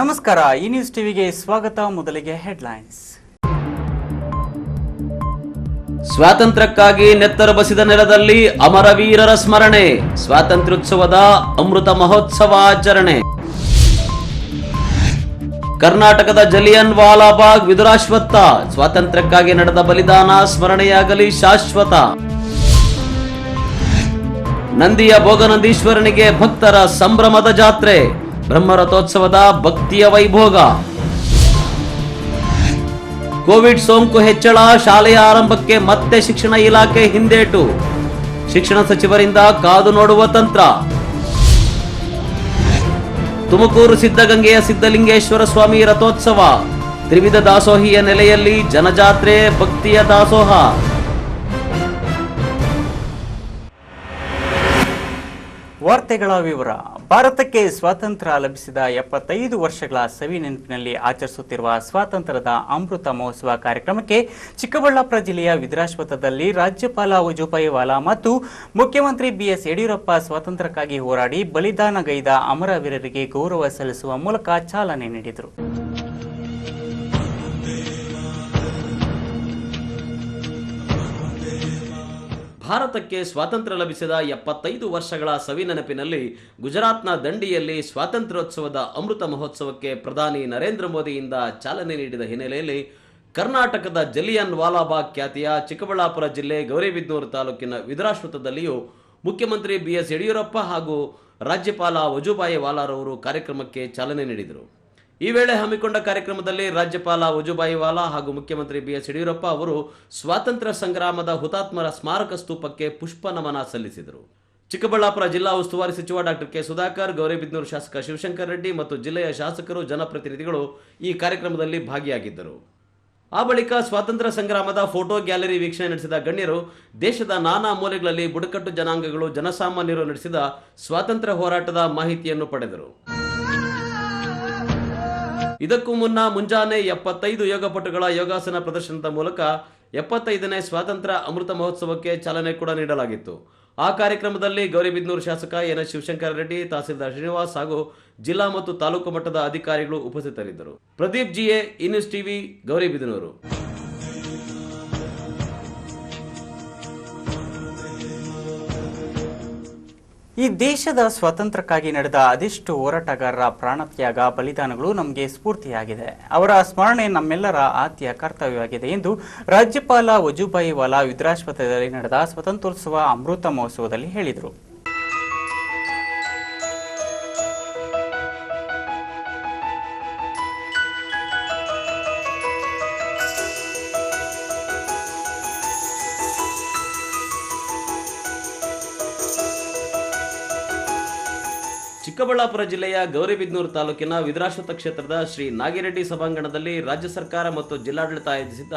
ನಮಸ್ಕಾರ, ಈ ನ್ಯೂಸ್ ಟಿವಿಗೆ ಸ್ವಾಗತ. ಮೊದಲಿಗೆ ಹೆಡ್ಲೈನ್ಸ್. ಸ್ವಾತಂತ್ರ್ಯಕ್ಕಾಗಿ ನೆತ್ತರು ಬಸಿದ ನೆಲದಲ್ಲಿ ಅಮರವೀರರ ಸ್ಮರಣೆ, ಸ್ವಾತಂತ್ರ್ಯೋತ್ಸವದ ಅಮೃತ ಮಹೋತ್ಸವ ಆಚರಣೆ. ಕರ್ನಾಟಕದ ಜಲಿಯನ್ ವಾಲಾಬಾಗ್ ವಿದುರಾಶ್ವತ್ಥ, ಸ್ವಾತಂತ್ರ್ಯಕ್ಕಾಗಿ ನಡೆದ ಬಲಿದಾನ ಸ್ಮರಣೆಯಾಗಲಿ ಶಾಶ್ವತ. ನಂದಿಯ ಭೋಗನಂದೀಶ್ವರನಿಗೆ ಭಕ್ತರ ಸಂಭ್ರಮದ ಜಾತ್ರೆ, ಬ್ರಹ್ಮರಥೋತ್ಸವದ ಭಕ್ತಿಯ ವೈಭೋಗ. ಕೋವಿಡ್ ಸೋಂಕು ಹೆಚ್ಚಳ, ಶಾಲೆಯ ಆರಂಭಕ್ಕೆ ಮತ್ತೆ ಶಿಕ್ಷಣ ಇಲಾಖೆ ಹಿಂದೇಟು, ಶಿಕ್ಷಣ ಸಚಿವರಿಂದ ಕಾದು ನೋಡುವ ತಂತ್ರ. ತುಮಕೂರು ಸಿದ್ಧಗಂಗೆಯ ಸಿದ್ಧಲಿಂಗೇಶ್ವರ ಸ್ವಾಮಿ ರಥೋತ್ಸವ, ತ್ರಿವಿಧ ದಾಸೋಹಿಯ ನೆಲೆಯಲ್ಲಿ ಜನಜಾತ್ರೆ, ಭಕ್ತಿಯ ದಾಸೋಹ. ವಾರ್ತೆಗಳ ವಿವರ. ಭಾರತಕ್ಕೆ ಸ್ವಾತಂತ್ರ್ಯ ಲಭಿಸಿದ 75 ವರ್ಷಗಳ ಸವಿ ನೆನಪಿನಲ್ಲಿ ಆಚರಿಸುತ್ತಿರುವ ಸ್ವಾತಂತ್ರ್ಯದ ಅಮೃತ ಮಹೋತ್ಸವ ಕಾರ್ಯಕ್ರಮಕ್ಕೆ ಚಿಕ್ಕಬಳ್ಳಾಪುರ ಜಿಲ್ಲೆಯ ವಿದುರಾಶ್ವತ್ಥದಲ್ಲಿ ರಾಜ್ಯಪಾಲ ವಜುಭಾಯಿ ವಾಲಾ ಮತ್ತು ಮುಖ್ಯಮಂತ್ರಿ ಬಿಎಸ್ ಯಡಿಯೂರಪ್ಪ ಸ್ವಾತಂತ್ರ್ಯಕ್ಕಾಗಿ ಹೋರಾಡಿ ಬಲಿದಾನಗೈದ ಅಮರವೀರರಿಗೆ ಗೌರವ ಸಲ್ಲಿಸುವ ಮೂಲಕ ಚಾಲನೆ ನೀಡಿದರು. ಭಾರತಕ್ಕೆ ಸ್ವಾತಂತ್ರ್ಯ ಲಭಿಸಿದ 75 ವರ್ಷಗಳ ಸವಿ ನೆನಪಿನಲ್ಲಿ ಗುಜರಾತ್ನ ದಂಡಿಯಲ್ಲಿ ಸ್ವಾತಂತ್ರ್ಯೋತ್ಸವದ ಅಮೃತ ಮಹೋತ್ಸವಕ್ಕೆ ಪ್ರಧಾನಿ ನರೇಂದ್ರ ಮೋದಿಯಿಂದ ಚಾಲನೆ ನೀಡಿದ ಹಿನ್ನೆಲೆಯಲ್ಲಿ ಕರ್ನಾಟಕದ ಜಲಿಯನ್ ವಾಲಾಬಾಗ್ ಖ್ಯಾತಿಯ ಚಿಕ್ಕಬಳ್ಳಾಪುರ ಜಿಲ್ಲೆ ಗೌರಿಬಿದನೂರು ತಾಲೂಕಿನ ವಿದುರಾಶ್ವತ್ಥದಲ್ಲಿಯೂ ಮುಖ್ಯಮಂತ್ರಿ ಬಿಎಸ್ ಯಡಿಯೂರಪ್ಪ ಹಾಗೂ ರಾಜ್ಯಪಾಲ ವಜುಭಾಯಿ ವಾಲಾರವರು ಕಾರ್ಯಕ್ರಮಕ್ಕೆ ಚಾಲನೆ ನೀಡಿದರು. ಈ ವೇಳೆ ಹಮ್ಮಿಕೊಂಡ ಕಾರ್ಯಕ್ರಮದಲ್ಲಿ ರಾಜ್ಯಪಾಲ ವಜುಭಾಯಿ ವಾಲಾ ಹಾಗೂ ಮುಖ್ಯಮಂತ್ರಿ ಬಿಎಸ್ ಯಡಿಯೂರಪ್ಪ ಅವರು ಸ್ವಾತಂತ್ರ್ಯ ಸಂಗ್ರಾಮದ ಹುತಾತ್ಮರ ಸ್ಮಾರಕ ಸ್ತೂಪಕ್ಕೆ ಪುಷ್ಪ ನಮನ ಸಲ್ಲಿಸಿದರು. ಚಿಕ್ಕಬಳ್ಳಾಪುರ ಜಿಲ್ಲಾ ಉಸ್ತುವಾರಿ ಸಚಿವ ಡಾಕ್ಟರ್ ಕೆ ಸುಧಾಕರ್, ಗೌರಿಬಿದನೂರು ಶಾಸಕ ಶಿವಶಂಕರ್ ರೆಡ್ಡಿ ಮತ್ತು ಜಿಲ್ಲೆಯ ಶಾಸಕರು, ಜನಪ್ರತಿನಿಧಿಗಳು ಈ ಕಾರ್ಯಕ್ರಮದಲ್ಲಿ ಭಾಗಿಯಾಗಿದ್ದರು. ಆ ಬಳಿಕ ಸ್ವಾತಂತ್ರ್ಯ ಸಂಗ್ರಾಮದ ಫೋಟೋ ಗ್ಯಾಲರಿ ವೀಕ್ಷಣೆ ನಡೆಸಿದ ಗಣ್ಯರು ದೇಶದ ನಾನಾ ಮೂಲೆಗಳಲ್ಲಿ ಬುಡಕಟ್ಟು ಜನಾಂಗಗಳು, ಜನಸಾಮಾನ್ಯರು ನಡೆಸಿದ ಸ್ವಾತಂತ್ರ್ಯ ಹೋರಾಟದ ಮಾಹಿತಿಯನ್ನು ಪಡೆದರು. ಇದಕ್ಕೂ ಮುನ್ನ ಮುಂಜಾನೆ 75 ಯೋಗಪಟುಗಳ ಯೋಗಾಸನ ಪ್ರದರ್ಶನದ ಮೂಲಕ 75ನೇ ಸ್ವಾತಂತ್ರ್ಯ ಅಮೃತ ಮಹೋತ್ಸವಕ್ಕೆ ಚಾಲನೆ ಕೂಡ ನೀಡಲಾಗಿತ್ತು. ಆ ಕಾರ್ಯಕ್ರಮದಲ್ಲಿ ಗೌರಿಬಿದನೂರು ಶಾಸಕ ಎನ್.ಎಸ್. ಶಿವಶಂಕರ ರೆಡ್ಡಿ, ತಹಸೀಲ್ದಾರ್ ಶ್ರೀನಿವಾಸ್ ಹಾಗೂ ಜಿಲ್ಲಾ ಮತ್ತು ತಾಲೂಕು ಮಟ್ಟದ ಅಧಿಕಾರಿಗಳು ಉಪಸ್ಥಿತರಿದ್ದರು. ಪ್ರದೀಪ್ ಜಿಎ, ಈ ನ್ಯೂಸ್ ಟಿವಿ, ಗೌರಿಬಿದನೂರು. ಈ ದೇಶದ ಸ್ವಾತಂತ್ರ್ಯಕ್ಕಾಗಿ ನಡೆದ ಅದೆಷ್ಟು ಹೋರಾಟಗಾರರ ಪ್ರಾಣತ್ಯಾಗ, ಬಲಿದಾನಗಳು ನಮಗೆ ಸ್ಫೂರ್ತಿಯಾಗಿದೆ. ಅವರ ಸ್ಮರಣೆ ನಮ್ಮೆಲ್ಲರ ಆದ್ಯ ಕರ್ತವ್ಯವಾಗಿದೆ ಎಂದು ರಾಜ್ಯಪಾಲ ವಜುಭಾಯಿ ವಾಲಾ ವಿದುರಾಶ್ವತ್ಥದಲ್ಲಿ ನಡೆದ ಸ್ವಾತಂತ್ರ್ಯೋತ್ಸವ ಅಮೃತ ಮಹೋತ್ಸವದಲ್ಲಿ ಹೇಳಿದರು. ಚಿಕ್ಕಬಳ್ಳಾಪುರ ಜಿಲ್ಲೆಯ ಗೌರಿಬಿದನೂರು ತಾಲೂಕಿನ ವಿದುರಾಶ್ವತ್ಥ ಕ್ಷೇತ್ರದ ಶ್ರೀ ನಾಗಿರೆಡ್ಡಿ ಸಭಾಂಗಣದಲ್ಲಿ ರಾಜ್ಯ ಸರ್ಕಾರ ಮತ್ತು ಜಿಲ್ಲಾಡಳಿತ ಆಯೋಜಿಸಿದ್ದ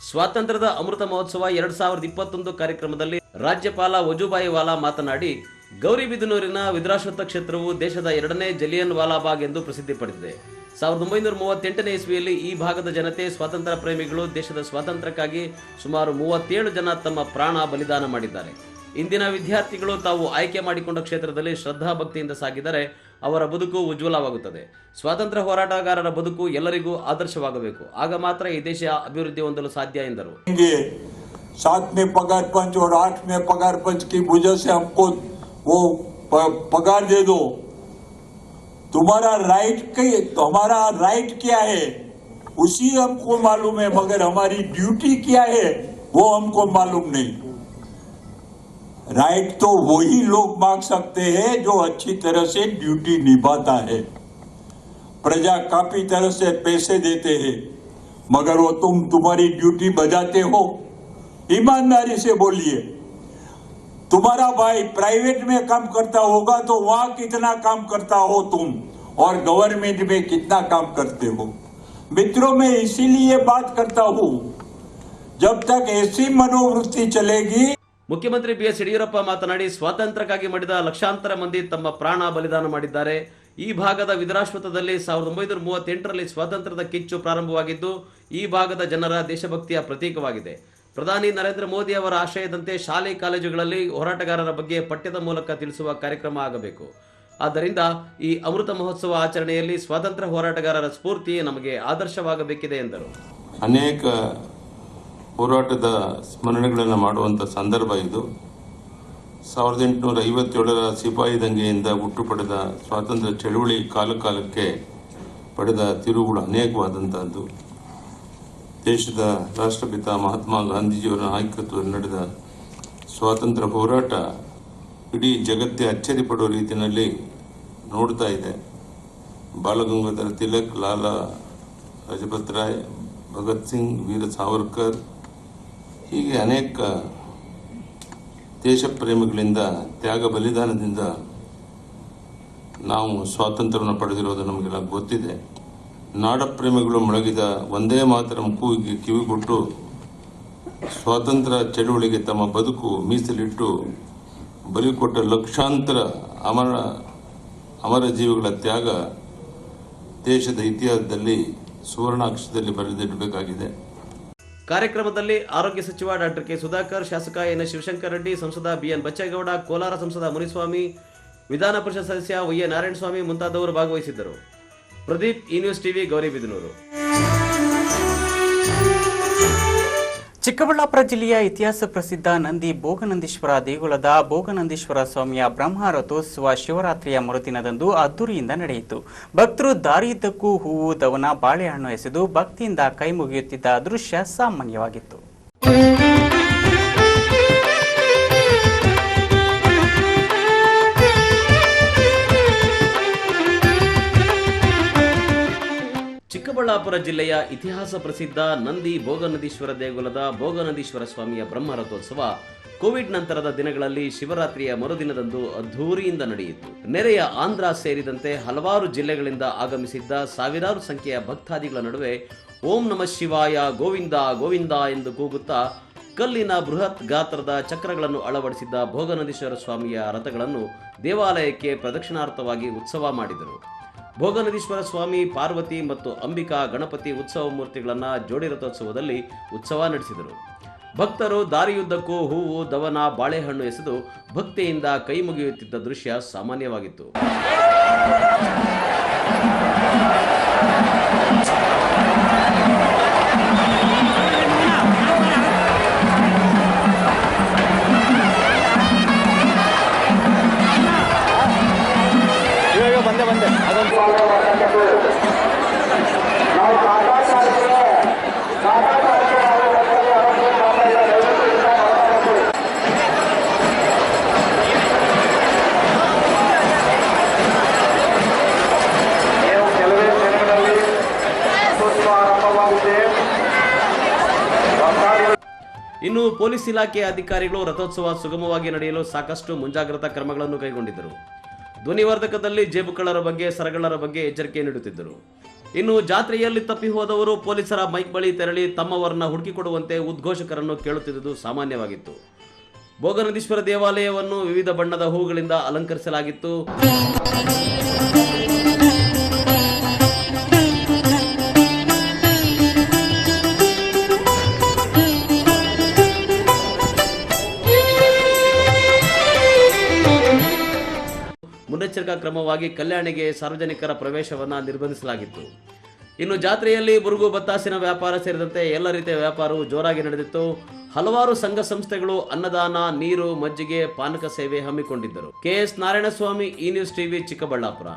ಸ್ವಾತಂತ್ರ್ಯದ ಅಮೃತ ಮಹೋತ್ಸವ 2021 ಕಾರ್ಯಕ್ರಮದಲ್ಲಿ ರಾಜ್ಯಪಾಲ ವಜುಭಾಯಿ ವಾಲಾ ಮಾತನಾಡಿ, ಗೌರಿಬಿದನೂರಿನ ವಿದುರಾಶ್ವತ್ಥ ಕ್ಷೇತ್ರವು ದೇಶದ 2ನೇ ಜಲಿಯನ್ ವಾಲಾಬಾಗ್ ಎಂದು ಪ್ರಸಿದ್ಧಿ ಪಡೆದಿದೆ. 1938ನೇ ಇಸ್ವಿಯಲ್ಲಿ ಈ ಭಾಗದ ಜನತೆ, ಸ್ವಾತಂತ್ರ್ಯ ಪ್ರೇಮಿಗಳು, ದೇಶದ ಸ್ವಾತಂತ್ರ್ಯಕ್ಕಾಗಿ ಸುಮಾರು 37 ಜನ ತಮ್ಮ ಪ್ರಾಣ ಬಲಿದಾನ ಮಾಡಿದ್ದಾರೆ. ಇಂದಿನ ವಿದ್ಯಾರ್ಥಿಗಳು ತಾವು ಆಯ್ಕೆ ಮಾಡಿಕೊಂಡ ಕ್ಷೇತ್ರದಲ್ಲಿ ಶ್ರದ್ಧಾ ಭಕ್ತಿಯಿಂದ ಸಾಗಿದರೆ ಅವರ ಬದುಕು ಉಜ್ವಲವಾಗುತ್ತದೆ. ಸ್ವಾತಂತ್ರ್ಯ ಹೋರಾಟಗಾರರ ಬದುಕು ಎಲ್ಲರಿಗೂ ಆದರ್ಶವಾಗಬೇಕು. ಆಗ ಮಾತ್ರ ಈ ದೇಶ ಅಭಿವೃದ್ಧಿ ಹೊಂದಲು ಸಾಧ್ಯ ಎಂದರು. 7वें पगार पंच और 8वें पगार पंच की वजह से हमको वो पगार दे दो. तुम्हारा हमारा राइट क्या है उसी हमको मालूम है, मगर हमारी ड्यूटी क्या है वो हमको मालूम नहीं. राइट तो वही लोग मांग सकते हैं जो अच्छी तरह से ड्यूटी निभाता है. प्रजा काफी तरह से पैसे देते हैं, मगर वो तुम्हारी ड्यूटी बजाते हो? ईमानदारी से बोलिए. तुम्हारा भाई प्राइवेट में काम करता होगा तो वहां कितना काम करता हो तुम, और गवर्नमेंट में कितना काम करते हो? मित्रों, मैं इसीलिए बात करता हूं, जब तक ऐसी मनोवृत्ति चलेगी. ಮುಖ್ಯಮಂತ್ರಿ ಬಿಎಸ್ ಯಡಿಯೂರಪ್ಪ ಮಾತನಾಡಿ, ಸ್ವಾತಂತ್ರ್ಯಕ್ಕಾಗಿ ಮಾಡಿದ ಲಕ್ಷಾಂತರ ಮಂದಿ ತಮ್ಮ ಪ್ರಾಣ ಬಲಿದಾನ ಮಾಡಿದ್ದಾರೆ. ಈ ಭಾಗದ ವಿದುರಾಶ್ವತ್ಥದಲ್ಲಿ 1938ರಲ್ಲಿ ಸ್ವಾತಂತ್ರ್ಯದ ಕಿಚ್ಚು ಪ್ರಾರಂಭವಾಗಿದ್ದು ಈ ಭಾಗದ ಜನರ ದೇಶಭಕ್ತಿಯ ಪ್ರತೀಕವಾಗಿದೆ. ಪ್ರಧಾನಿ ನರೇಂದ್ರ ಮೋದಿ ಅವರ ಆಶಯದಂತೆ ಶಾಲೆ ಕಾಲೇಜುಗಳಲ್ಲಿ ಹೋರಾಟಗಾರರ ಬಗ್ಗೆ ಪಠ್ಯದ ಮೂಲಕ ತಿಳಿಸುವ ಕಾರ್ಯಕ್ರಮ ಆಗಬೇಕು. ಆದ್ದರಿಂದ ಈ ಅಮೃತ ಮಹೋತ್ಸವ ಆಚರಣೆಯಲ್ಲಿ ಸ್ವಾತಂತ್ರ್ಯ ಹೋರಾಟಗಾರರ ಸ್ಫೂರ್ತಿ ನಮಗೆ ಆದರ್ಶವಾಗಬೇಕಿದೆ ಎಂದರು. ಅನೇಕ ಹೋರಾಟದ ಸ್ಮರಣೆಗಳನ್ನು ಮಾಡುವಂಥ ಸಂದರ್ಭ ಇದು. 1857ರ ಸಿಪಾಯಿ ದಂಗೆಯಿಂದ ಹುಟ್ಟು ಪಡೆದ ಸ್ವಾತಂತ್ರ್ಯ ಚಳುವಳಿ ಕಾಲಕ್ಕೆ ಪಡೆದ ತಿರುವುಗಳು ಅನೇಕವಾದಂಥದ್ದು. ದೇಶದ ರಾಷ್ಟ್ರಪಿತ ಮಹಾತ್ಮ ಗಾಂಧೀಜಿಯವರ ನಾಯಕತ್ವದಲ್ಲಿ ನಡೆದ ಸ್ವಾತಂತ್ರ್ಯ ಹೋರಾಟ ಇಡೀ ಜಗತ್ತೇ ಅಚ್ಚರಿ ಪಡುವ ರೀತಿಯಲ್ಲಿ ನೋಡ್ತಾ ಇದೆ. ಬಾಲಗಂಗಾಧರ ತಿಲಕ್, ಲಾಲಾ ಲಜಪತ್ ರಾಯ್, ಭಗತ್ ಸಿಂಗ್, ವೀರ ಸಾವರ್ಕರ್ ಹೀಗೆ ಅನೇಕ ದೇಶ ಪ್ರೇಮಿಗಳಿಂದ ತ್ಯಾಗ ಬಲಿದಾನದಿಂದ ನಾವು ಸ್ವಾತಂತ್ರ್ಯವನ್ನು ಪಡೆದಿರೋದು ನಮಗೆಲ್ಲ ಗೊತ್ತಿದೆ. ನಾಡ ಪ್ರೇಮಿಗಳು ಮೊಳಗಿದ ಒಂದೇ ಮಾತರಂ ಕೂಗಿಗೆ ಕಿವಿಗೊಟ್ಟು ಸ್ವಾತಂತ್ರ್ಯ ಚಳುವಳಿಗೆ ತಮ್ಮ ಬದುಕು ಮೀಸಲಿಟ್ಟು ಬಲಿಕೊಟ್ಟ ಲಕ್ಷಾಂತರ ಅಮರ ಜೀವಿಗಳ ತ್ಯಾಗ ದೇಶದ ಇತಿಹಾಸದಲ್ಲಿ ಸುವರ್ಣಾಕ್ಷರದಲ್ಲಿ ಬರೆದಿಡಬೇಕಾಗಿದೆ. ಕಾರ್ಯಕ್ರಮದಲ್ಲಿ ಆರೋಗ್ಯ ಸಚಿವ ಡಾಕ್ಟರ್ ಕೆ ಸುಧಾಕರ್, ಶಾಸಕ ಎನ್ ಎಸ್ ಶಿವಶಂಕರ್ ರೆಡ್ಡಿ, ಸಂಸದ ಬಿಎನ್ ಬಚ್ಚೇಗೌಡ, ಕೋಲಾರ ಸಂಸದ ಮುನಿಸ್ವಾಮಿ, ವಿಧಾನ ಪರಿಷತ್ ಸದಸ್ಯ ವೈ ಎ ನಾರಾಯಣಸ್ವಾಮಿ ಮುಂತಾದವರು ಭಾಗವಹಿಸಿದ್ದರು. ಪ್ರದೀಪ್, ಈ ನ್ಯೂಸ್ ಟಿವಿ, ಗೌರಿಬಿದನೂರು. ಚಿಕ್ಕಬಳ್ಳಾಪುರ ಜಿಲ್ಲೆಯ ಇತಿಹಾಸ ಪ್ರಸಿದ್ಧ ನಂದಿ ಭೋಗನಂದೀಶ್ವರ ದೇಗುಲದ ಭೋಗನಂದೀಶ್ವರ ಸ್ವಾಮಿಯ ಬ್ರಹ್ಮ ರಥೋತ್ಸವ ಶಿವರಾತ್ರಿಯ ಮರುದಿನದಂದು ಅದ್ದೂರಿಯಿಂದ ನಡೆಯಿತು. ಭಕ್ತರು ದಾರಿಯುದ್ದಕ್ಕೂ ಹೂವು, ದವನ, ಬಾಳೆಹಣ್ಣು ಎಸೆದು ಭಕ್ತಿಯಿಂದ ಕೈ ಮುಗಿಯುತ್ತಿದ್ದ ದೃಶ್ಯ ಸಾಮಾನ್ಯವಾಗಿತ್ತು. ಚಿಕ್ಕಬಳ್ಳಾಪುರ ಜಿಲ್ಲೆಯ ಇತಿಹಾಸ ಪ್ರಸಿದ್ಧ ನಂದಿ ಭೋಗನಂದೀಶ್ವರ ದೇಗುಲದ ಭೋಗನಂದೀಶ್ವರ ಸ್ವಾಮಿಯ ಬ್ರಹ್ಮ ರಥೋತ್ಸವ ಕೋವಿಡ್ ನಂತರದ ದಿನಗಳಲ್ಲಿ ಶಿವರಾತ್ರಿಯ ಮರುದಿನದಂದು ಅದ್ಧೂರಿಯಿಂದ ನಡೆಯಿತು. ನೆರೆಯ ಆಂಧ್ರ ಸೇರಿದಂತೆ ಹಲವಾರು ಜಿಲ್ಲೆಗಳಿಂದ ಆಗಮಿಸಿದ್ದ ಸಾವಿರಾರು ಸಂಖ್ಯೆಯ ಭಕ್ತಾದಿಗಳ ನಡುವೆ ಓಂ ನಮಃ ಶಿವಾಯ, ಗೋವಿಂದ ಗೋವಿಂದ ಎಂದು ಕೂಗುತ್ತಾ ಕಲ್ಲಿನ ಬೃಹತ್ ಗಾತ್ರದ ಚಕ್ರಗಳನ್ನು ಅಳವಡಿಸಿದ್ದ ಭೋಗನಂದೀಶ್ವರ ಸ್ವಾಮಿಯ ರಥಗಳನ್ನು ದೇವಾಲಯಕ್ಕೆ ಪ್ರದಕ್ಷಿಣಾರ್ಥವಾಗಿ ಉತ್ಸವ ಮಾಡಿದರು. ಭೋಗನಂದೀಶ್ವರ ಸ್ವಾಮಿ, ಪಾರ್ವತಿ ಮತ್ತು ಅಂಬಿಕಾ ಗಣಪತಿ ಉತ್ಸವ ಮೂರ್ತಿಗಳನ್ನು ಜೋಡಿ ರಥೋತ್ಸವದಲ್ಲಿ ಉತ್ಸವ ನಡೆಸಿದರು. ಭಕ್ತರು ದಾರಿಯುದ್ದಕ್ಕೂ ಹೂವು, ದವನ, ಬಾಳೆಹಣ್ಣು ಎಸೆದು ಭಕ್ತಿಯಿಂದ ಕೈ ಮುಗಿಯುತ್ತಿದ್ದ ದೃಶ್ಯ ಸಾಮಾನ್ಯವಾಗಿತ್ತು. ಇನ್ನು ಪೊಲೀಸ್ ಇಲಾಖೆಯ ಅಧಿಕಾರಿಗಳು ರಥೋತ್ಸವ ಸುಗಮವಾಗಿ ನಡೆಯಲು ಸಾಕಷ್ಟು ಮುಂಜಾಗ್ರತಾ ಕ್ರಮಗಳನ್ನು ಕೈಗೊಂಡಿದ್ದರು. ಧ್ವನಿವರ್ಧಕದಲ್ಲಿ ಜೇಬು ಕಳ್ಳರ ಬಗ್ಗೆ, ಸರಗಳ್ಳರ ಬಗ್ಗೆ ಎಚ್ಚರಿಕೆ ನೀಡುತ್ತಿದ್ದರು. ಇನ್ನು ಜಾತ್ರೆಯಲ್ಲಿ ತಪ್ಪಿ ಹೋದವರು ಪೊಲೀಸರ ಮೈಕ್ ಬಳಿ ತೆರಳಿ ತಮ್ಮವರನ್ನ ಹುಡುಕಿಕೊಡುವಂತೆ ಉದ್ಘೋಷಕರನ್ನು ಕೇಳುತ್ತಿದ್ದುದು ಸಾಮಾನ್ಯವಾಗಿತ್ತು. ಭೋಗನಂದೀಶ್ವರ ದೇವಾಲಯವನ್ನು ವಿವಿಧ ಬಣ್ಣದ ಹೂಗಳಿಂದ ಅಲಂಕರಿಸಲಾಗಿತ್ತು. ಮುನ್ನೆಚ್ಚರಿಕಾ ಕ್ರಮವಾಗಿ ಕಲ್ಯಾಣಿಗೆ ಸಾರ್ವಜನಿಕರ ಪ್ರವೇಶವನ್ನು ನಿರ್ಬಂಧಿಸಲಾಗಿತ್ತು. ಇನ್ನು ಜಾತ್ರೆಯಲ್ಲಿ ಬುರುಗು, ಬತ್ತಾಸಿನ ವ್ಯಾಪಾರ ಸೇರಿದಂತೆ ಎಲ್ಲ ರೀತಿಯ ವ್ಯಾಪಾರವು ಜೋರಾಗಿ ನಡೆದಿತ್ತು. ಹಲವಾರು ಸಂಘ ಸಂಸ್ಥೆಗಳು ಅನ್ನದಾನ, ನೀರು, ಮಜ್ಜಿಗೆ, ಪಾನಕ ಸೇವೆ ಹಮ್ಮಿಕೊಂಡಿದ್ದರು. ಕೆಎಸ್ ನಾರಾಯಣಸ್ವಾಮಿ, ಈ ನ್ಯೂಸ್ ಟಿವಿ, ಚಿಕ್ಕಬಳ್ಳಾಪುರ.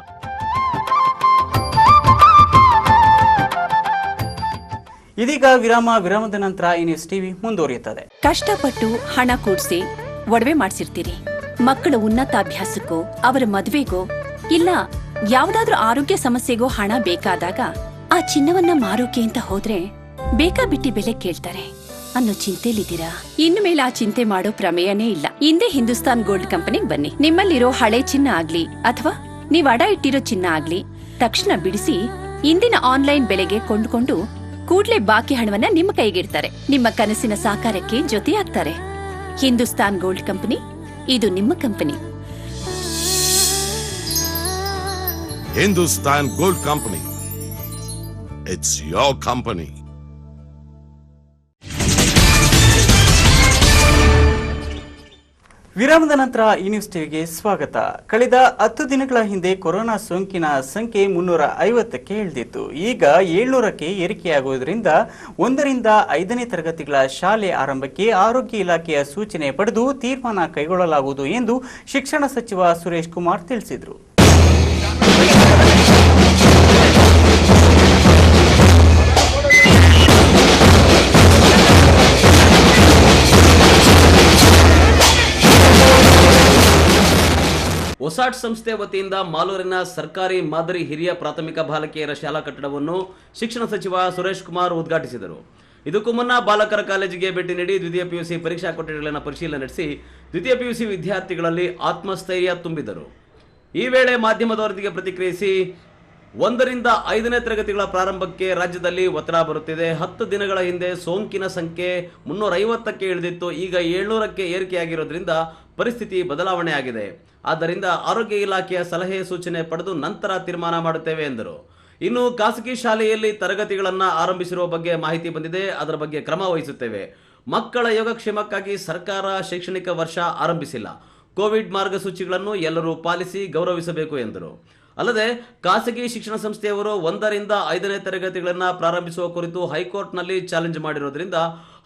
ಇದೀಗ ವಿರಾಮದ ನಂತರ ಈ ನ್ಯೂಸ್ ಟಿವಿ ಮುಂದುವರಿಯುತ್ತದೆ. ಕಷ್ಟಪಟ್ಟು ಹಣ ಕೂಡಿಸಿ ಒಡವೆ ಮಾಡಿಸಿರ್ತೀರಿ. ಮಕ್ಕಳ ಉನ್ನತಾಭ್ಯಾಸಕ್ಕೋ, ಅವರ ಮದುವೆಗೋ, ಇಲ್ಲ ಯಾವ್ದಾದ್ರೂ ಆರೋಗ್ಯ ಸಮಸ್ಯೆಗೋ ಹಣ ಬೇಕಾದಾಗ ಆ ಚಿನ್ನವನ್ನ ಮಾರೋಕೆ ಅಂತ ಹೋದ್ರೆ ಬೇಕಾಬಿಟ್ಟಿ ಬೆಲೆ ಕೇಳ್ತಾರೆ ಅನ್ನೋ ಚಿಂತೆಲಿದ್ದೀರಾ? ಇನ್ನು ಮೇಲೆ ಆ ಚಿಂತೆ ಮಾಡೋ ಪ್ರಮೇಯನೇ ಇಲ್ಲ. ಹಿಂದೆ ಹಿಂದೂಸ್ತಾನ್ ಗೋಲ್ಡ್ ಕಂಪನಿಗೆ ಬನ್ನಿ. ನಿಮ್ಮಲ್ಲಿರೋ ಹಳೆ ಚಿನ್ನ ಆಗ್ಲಿ ಅಥವಾ ನೀವ್ ಅಡ ಇಟ್ಟಿರೋ ಚಿನ್ನ ಆಗ್ಲಿ ತಕ್ಷಣ ಬಿಡಿಸಿ ಇಂದಿನ ಆನ್ಲೈನ್ ಬೆಲೆಗೆ ಕೊಂಡುಕೊಂಡು ಕೂಡ್ಲೆ ಬಾಕಿ ಹಣವನ್ನ ನಿಮ್ಮ ಕೈಗಿಡ್ತಾರೆ. ನಿಮ್ಮ ಕನಸಿನ ಸಾಕಾರಕ್ಕೆ ಜೊತೆಯಾಗ್ತಾರೆ. ಹಿಂದೂಸ್ತಾನ್ ಗೋಲ್ಡ್ ಕಂಪನಿ, ಇದು ನಿಮ್ಮ company. Hindustan Gold Company. It's your company. ವಿರಾಮದ ನಂತರ ಈ ನ್ಯೂಸ್ ಟಿವಿಗೆ ಸ್ವಾಗತ. ಕಳೆದ 10 ದಿನಗಳ ಹಿಂದೆ ಕೊರೋನಾ ಸೋಂಕಿನ ಸಂಖ್ಯೆ 350ಕ್ಕೆ ಇಳಿದಿತ್ತು. ಈಗ 700ಕ್ಕೆ ಏರಿಕೆಯಾಗುವುದರಿಂದ 1 ರಿಂದ 5ನೇ ತರಗತಿಗಳ ಶಾಲೆ ಆರಂಭಕ್ಕೆ ಆರೋಗ್ಯ ಇಲಾಖೆಯ ಸೂಚನೆ ಪಡೆದು ತೀರ್ಮಾನ ಕೈಗೊಳ್ಳಲಾಗುವುದು ಎಂದು ಶಿಕ್ಷಣ ಸಚಿವ ಸುರೇಶ್ ಕುಮಾರ್ ತಿಳಿಸಿದರು. ಒಸಾಟ್ ಸಂಸ್ಥೆ ವತಿಯಿಂದ ಮಾಲೂರಿನ ಸರ್ಕಾರಿ ಮಾದರಿ ಹಿರಿಯ ಪ್ರಾಥಮಿಕ ಬಾಲಕಿಯರ ಶಾಲಾ ಕಟ್ಟಡವನ್ನು ಶಿಕ್ಷಣ ಸಚಿವ ಸುರೇಶ್ ಕುಮಾರ್ ಉದ್ಘಾಟಿಸಿದರು. ಇದಕ್ಕೂ ಮುನ್ನ ಬಾಲಕರ ಕಾಲೇಜಿಗೆ ಭೇಟಿ ನೀಡಿ ದ್ವಿತೀಯ ಪಿಯುಸಿ ಪರೀಕ್ಷಾ ಕೊಠಡಿಗಳನ್ನು ಪರಿಶೀಲನೆ ನಡೆಸಿ ದ್ವಿತೀಯ ಪಿಯುಸಿ ವಿದ್ಯಾರ್ಥಿಗಳಲ್ಲಿ ಆತ್ಮಸ್ಥೈರ್ಯ ತುಂಬಿದರು. ಈ ವೇಳೆ ಮಾಧ್ಯಮದ ವರದಿಗೆ ಪ್ರತಿಕ್ರಿಯಿಸಿ 1 ರಿಂದ 5ನೇ ತರಗತಿಗಳ ಪ್ರಾರಂಭಕ್ಕೆ ರಾಜ್ಯದಲ್ಲಿ ಒತ್ತಡ ಬರುತ್ತಿದೆ. 10 ದಿನಗಳ ಹಿಂದೆ ಸೋಂಕಿನ ಸಂಖ್ಯೆ 350ಕ್ಕೆ ಇಳಿದಿತ್ತು. ಈಗ 700ಕ್ಕೆ ಏರಿಕೆಯಾಗಿರೋದ್ರಿಂದ ಪರಿಸ್ಥಿತಿ ಬದಲಾವಣೆ ಆಗಿದೆ. ಆದ್ದರಿಂದ ಆರೋಗ್ಯ ಇಲಾಖೆಯ ಸಲಹೆ ಸೂಚನೆ ಪಡೆದು ನಂತರ ತೀರ್ಮಾನ ಮಾಡುತ್ತೇವೆ ಎಂದರು. ಇನ್ನು ಖಾಸಗಿ ಶಾಲೆಯಲ್ಲಿ ತರಗತಿಗಳನ್ನು ಆರಂಭಿಸಿರುವ ಬಗ್ಗೆ ಮಾಹಿತಿ ಬಂದಿದೆ. ಅದರ ಬಗ್ಗೆ ಕ್ರಮ ವಹಿಸುತ್ತೇವೆ. ಮಕ್ಕಳ ಯೋಗಕ್ಷೇಮಕ್ಕಾಗಿ ಸರ್ಕಾರ ಶೈಕ್ಷಣಿಕ ವರ್ಷ ಆರಂಭಿಸಿಲ್ಲ. ಕೋವಿಡ್ ಮಾರ್ಗಸೂಚಿಗಳನ್ನು ಎಲ್ಲರೂ ಪಾಲಿಸಿ ಗೌರವಿಸಬೇಕು ಎಂದರು. ಅಲ್ಲದೆ ಖಾಸಗಿ ಶಿಕ್ಷಣ ಸಂಸ್ಥೆಯವರು 1 ರಿಂದ 5ನೇ ತರಗತಿಗಳನ್ನು ಪ್ರಾರಂಭಿಸುವ ಕುರಿತು ಹೈಕೋರ್ಟ್ನಲ್ಲಿ ಚಾಲೆಂಜ್ ಮಾಡಿರುವುದರಿಂದ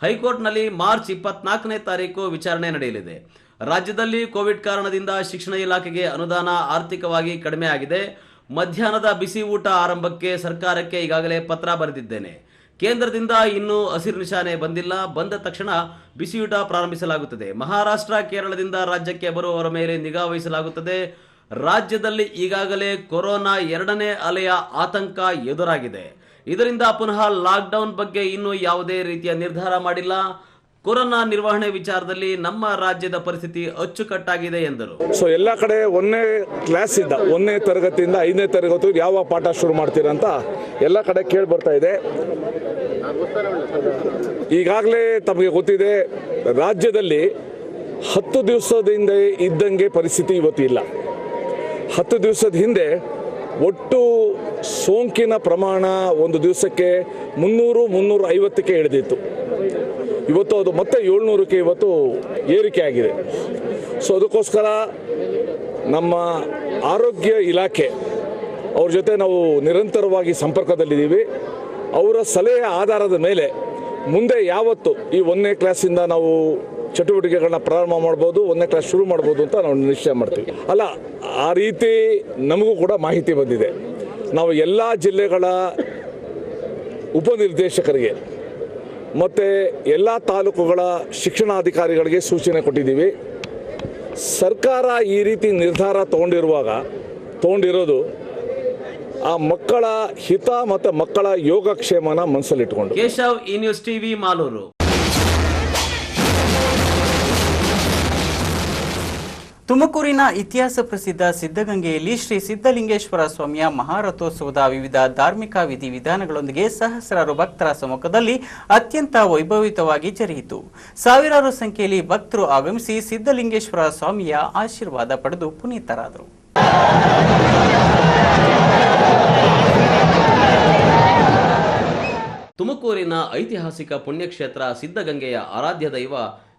ಹೈಕೋರ್ಟ್ನಲ್ಲಿ ಮಾರ್ಚ್ 24ನೇ ತಾರೀಕು ವಿಚಾರಣೆ ನಡೆಯಲಿದೆ. ರಾಜ್ಯದಲ್ಲಿ ಕೋವಿಡ್ ಕಾರಣದಿಂದ ಶಿಕ್ಷಣ ಇಲಾಖೆಗೆ ಅನುದಾನ ಆರ್ಥಿಕವಾಗಿ ಕಡಿಮೆ ಆಗಿದೆ. ಮಧ್ಯಾಹ್ನದ ಬಿಸಿ ಊಟ ಆರಂಭಕ್ಕೆ ಸರ್ಕಾರಕ್ಕೆ ಈಗಾಗಲೇ ಪತ್ರ ಬರೆದಿದ್ದೇನೆ. ಕೇಂದ್ರದಿಂದ ಇನ್ನೂ ಹಸಿರು ನಿಶಾನೆ ಬಂದಿಲ್ಲ. ಬಂದ ತಕ್ಷಣ ಬಿಸಿಯೂಟ ಪ್ರಾರಂಭಿಸಲಾಗುತ್ತದೆ. ಮಹಾರಾಷ್ಟ್ರ, ಕೇರಳದಿಂದ ರಾಜ್ಯಕ್ಕೆ ಬರುವವರ ಮೇಲೆ ನಿಗಾ ವಹಿಸಲಾಗುತ್ತದೆ. ರಾಜ್ಯದಲ್ಲಿ ಈಗಾಗಲೇ ಕೊರೋನಾ 2ನೇ ಅಲೆಯ ಆತಂಕ ಎದುರಾಗಿದೆ. ಇದರಿಂದ ಪುನಃ ಲಾಕ್ಡೌನ್ ಬಗ್ಗೆ ಇನ್ನೂ ಯಾವುದೇ ರೀತಿಯ ನಿರ್ಧಾರ ಮಾಡಿಲ್ಲ. ಕೊರೋನಾ ನಿರ್ವಹಣೆ ವಿಚಾರದಲ್ಲಿ ನಮ್ಮ ರಾಜ್ಯದ ಪರಿಸ್ಥಿತಿ ಅಚ್ಚುಕಟ್ಟಾಗಿದೆ ಎಂದರು. ಸೊ ಎಲ್ಲ ಕಡೆ 1ನೇ ಕ್ಲಾಸಿಂದ 1ನೇ ತರಗತಿಯಿಂದ 5ನೇ ತರಗತಿ ಯಾವ ಪಾಠ ಶುರು ಮಾಡ್ತೀರಾ ಅಂತ ಎಲ್ಲ ಕಡೆ ಕೇಳಿ ಬರ್ತಾ ಇದೆ. ಈಗಾಗಲೇ ತಮಗೆ ಗೊತ್ತಿದೆ, ರಾಜ್ಯದಲ್ಲಿ 10 ದಿವಸದಿಂದ ಇದ್ದಂಗೆ ಪರಿಸ್ಥಿತಿ ಇವತ್ತು ಇಲ್ಲ. 10 ದಿವಸದ ಹಿಂದೆ ಒಟ್ಟು ಸೋಂಕಿನ ಪ್ರಮಾಣ ಒಂದು ದಿವಸಕ್ಕೆ 300-350ಕ್ಕೆ ಇಳಿದಿತ್ತು. ಇವತ್ತು ಅದು ಮತ್ತೆ 700ಕ್ಕೆ ಇವತ್ತು ಏರಿಕೆ ಆಗಿದೆ. ಸೊ ಅದಕ್ಕೋಸ್ಕರ ನಮ್ಮ ಆರೋಗ್ಯ ಇಲಾಖೆ ಅವ್ರ ಜೊತೆ ನಾವು ನಿರಂತರವಾಗಿ ಸಂಪರ್ಕದಲ್ಲಿದ್ದೀವಿ. ಅವರ ಸಲಹೆ ಆಧಾರದ ಮೇಲೆ ಮುಂದೆ ಯಾವತ್ತು ಈ 1ನೇ ಕ್ಲಾಸಿಂದ ನಾವು ಚಟುವಟಿಕೆಗಳನ್ನ ಪ್ರಾರಂಭ ಮಾಡ್ಬೋದು, 1ನೇ ಕ್ಲಾಸ್ ಶುರು ಮಾಡ್ಬೋದು ಅಂತ ನಾವು ನಿಶ್ಚಯ ಮಾಡ್ತೀವಿ. ಅಲ್ಲ, ಆ ರೀತಿ ನಮಗೂ ಕೂಡ ಮಾಹಿತಿ ಬಂದಿದೆ. ನಾವು ಎಲ್ಲ ಜಿಲ್ಲೆಗಳ ಉಪನಿರ್ದೇಶಕರಿಗೆ ಮತ್ತು ಎಲ್ಲ ತಾಲೂಕುಗಳ ಶಿಕ್ಷಣಾಧಿಕಾರಿಗಳಿಗೆ ಸೂಚನೆ ಕೊಟ್ಟಿದ್ದೀವಿ. ಸರ್ಕಾರ ಈ ರೀತಿ ನಿರ್ಧಾರ ತಗೊಂಡಿರೋದು ಆ ಮಕ್ಕಳ ಹಿತ ಮತ್ತು ಮಕ್ಕಳ ಯೋಗಕ್ಷೇಮನ ಮನಸ್ಸಲ್ಲಿಟ್ಟುಕೊಂಡು. ಕೇಶವ್, ಈ ನ್ಯೂಸ್ ಟಿವಿ, ಮಾಲೂರು. ತುಮಕೂರಿನ ಇತಿಹಾಸ ಪ್ರಸಿದ್ಧ ಸಿದ್ಧಗಂಗೆಯಲ್ಲಿ ಶ್ರೀ ಸಿದ್ಧಲಿಂಗೇಶ್ವರ ಸ್ವಾಮಿಯ ಮಹಾರಥೋತ್ಸವದ ವಿವಿಧ ಧಾರ್ಮಿಕ ವಿಧಿವಿಧಾನಗಳೊಂದಿಗೆ ಸಹಸ್ರಾರು ಭಕ್ತರ ಸಮ್ಮುಖದಲ್ಲಿ ಅತ್ಯಂತ ವೈಭವಿತವಾಗಿ ಜರುಗಿತು. ಸಾವಿರಾರು ಸಂಖ್ಯೆಯಲ್ಲಿ ಭಕ್ತರು ಆಗಮಿಸಿ ಸಿದ್ಧಲಿಂಗೇಶ್ವರ ಸ್ವಾಮಿಯ ಆಶೀರ್ವಾದ ಪಡೆದು ಪುನೀತರಾದರು. ತುಮಕೂರಿನ ಐತಿಹಾಸಿಕ ಪುಣ್ಯಕ್ಷೇತ್ರ ಸಿದ್ಧಗಂಗೆಯ ಆರಾಧ್ಯ ದೈವ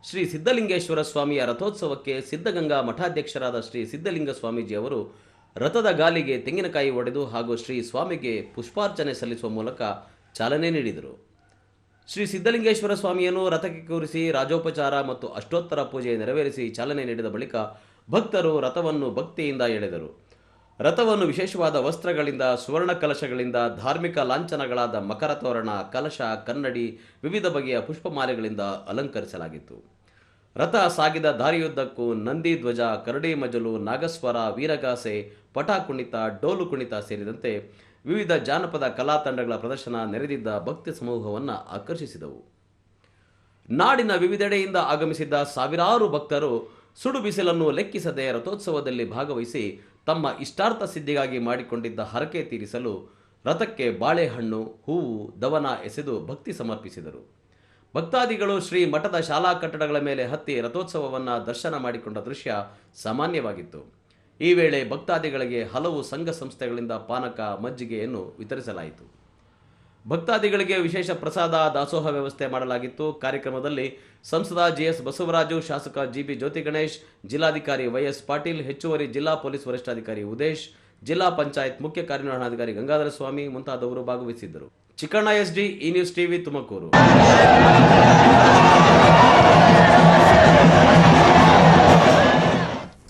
ಶ್ರೀ ಸಿದ್ಧಲಿಂಗೇಶ್ವರ ಸ್ವಾಮಿಯ ರಥೋತ್ಸವಕ್ಕೆ ಸಿದ್ಧಗಂಗಾ ಮಠಾಧ್ಯಕ್ಷರಾದ ಶ್ರೀ ಸಿದ್ಧಲಿಂಗ ಸ್ವಾಮೀಜಿ ಅವರು ರಥದ ಗಾಲಿಗೆ ತೆಂಗಿನಕಾಯಿ ಒಡೆದು ಹಾಗೂ ಶ್ರೀ ಸ್ವಾಮಿಗೆ ಪುಷ್ಪಾರ್ಚನೆ ಸಲ್ಲಿಸುವ ಮೂಲಕ ಚಾಲನೆ ನೀಡಿದರು. ಶ್ರೀ ಸಿದ್ಧಲಿಂಗೇಶ್ವರ ಸ್ವಾಮಿಯನ್ನು ರಥಕ್ಕೆ ಕೂರಿಸಿ ರಾಜೋಪಚಾರ ಮತ್ತು ಅಷ್ಟೋತ್ತರ ಪೂಜೆ ನೆರವೇರಿಸಿ ಚಾಲನೆ ನೀಡಿದ ಬಳಿಕ ಭಕ್ತರು ರಥವನ್ನು ಭಕ್ತಿಯಿಂದ ಎಳೆದರು. ರಥವನ್ನು ವಿಶೇಷವಾದ ವಸ್ತ್ರಗಳಿಂದ, ಸುವರ್ಣ ಕಲಶಗಳಿಂದ, ಧಾರ್ಮಿಕ ಲಾಂಛನಗಳಾದ ಮಕರ ತೋರಣ, ಕಲಶ, ಕನ್ನಡಿ, ವಿವಿಧ ಬಗೆಯ ಪುಷ್ಪಮಾಲೆಗಳಿಂದ ಅಲಂಕರಿಸಲಾಗಿತ್ತು. ರಥ ಸಾಗಿದ ದಾರಿಯುದ್ದಕ್ಕೂ ನಂದಿ ಧ್ವಜ, ಕರಡಿ ಮಜಲು, ನಾಗಸ್ವರ, ವೀರಗಾಸೆ, ಪಟ ಕುಣಿತ, ಡೋಲು ಕುಣಿತ ಸೇರಿದಂತೆ ವಿವಿಧ ಜಾನಪದ ಕಲಾ ತಂಡಗಳ ಪ್ರದರ್ಶನ ನೆರೆದಿದ್ದ ಭಕ್ತಿ ಸಮೂಹವನ್ನು ಆಕರ್ಷಿಸಿದವು. ನಾಡಿನ ವಿವಿಧೆಡೆಯಿಂದ ಆಗಮಿಸಿದ್ದ ಸಾವಿರಾರು ಭಕ್ತರು ಸುಡು ಬಿಸಿಲನ್ನು ಲೆಕ್ಕಿಸದೆ ರಥೋತ್ಸವದಲ್ಲಿ ಭಾಗವಹಿಸಿ ತಮ್ಮ ಇಷ್ಟಾರ್ಥ ಸಿದ್ಧಿಗಾಗಿ ಮಾಡಿಕೊಂಡಿದ್ದ ಹರಕೆ ತೀರಿಸಲು ರಥಕ್ಕೆ ಬಾಳೆಹಣ್ಣು, ಹೂವು, ದವನ ಎಸೆದು ಭಕ್ತಿ ಸಮರ್ಪಿಸಿದರು. ಭಕ್ತಾದಿಗಳು ಶ್ರೀ ಮಠದ ಶಾಲಾ ಕಟ್ಟಡಗಳ ಮೇಲೆ ಹತ್ತಿ ರಥೋತ್ಸವವನ್ನು ದರ್ಶನ ಮಾಡಿಕೊಂಡ ದೃಶ್ಯ ಸಾಮಾನ್ಯವಾಗಿತ್ತು. ಈ ವೇಳೆ ಭಕ್ತಾದಿಗಳಿಗೆ ಹಲವು ಸಂಘ ಸಂಸ್ಥೆಗಳಿಂದ ಪಾನಕ, ಮಜ್ಜಿಗೆಯನ್ನು ವಿತರಿಸಲಾಯಿತು. ಭಕ್ತಾದಿಗಳಿಗೆ ವಿಶೇಷ ಪ್ರಸಾದ ದಾಸೋಹ ವ್ಯವಸ್ಥೆ ಮಾಡಲಾಗಿತ್ತು. ಕಾರ್ಯಕ್ರಮದಲ್ಲಿ ಸಂಸದ ಜಿಎಸ್ ಬಸವರಾಜು, ಶಾಸಕ ಜಿಬಿ ಜ್ಯೋತಿ ಗಣೇಶ್, ಜಿಲ್ಲಾಧಿಕಾರಿ ವೈಎಸ್ ಪಾಟೀಲ್, ಹೆಚ್ಚುವರಿ ಜಿಲ್ಲಾ ಪೊಲೀಸ್ ವರಿಷ್ಠಾಧಿಕಾರಿ ಉದೇಶ್, ಜಿಲ್ಲಾ ಪಂಚಾಯತ್ ಮುಖ್ಯ ಕಾರ್ಯನಿರ್ವಹಣಾಧಿಕಾರಿ ಗಂಗಾಧರ ಸ್ವಾಮಿ ಮುಂತಾದವರು ಭಾಗವಹಿಸಿದ್ದರು. ಚಿಕ್ಕಣ್ಣ SD, ಈ ನ್ಯೂಸ್ ಟಿವಿ, ತುಮಕೂರು.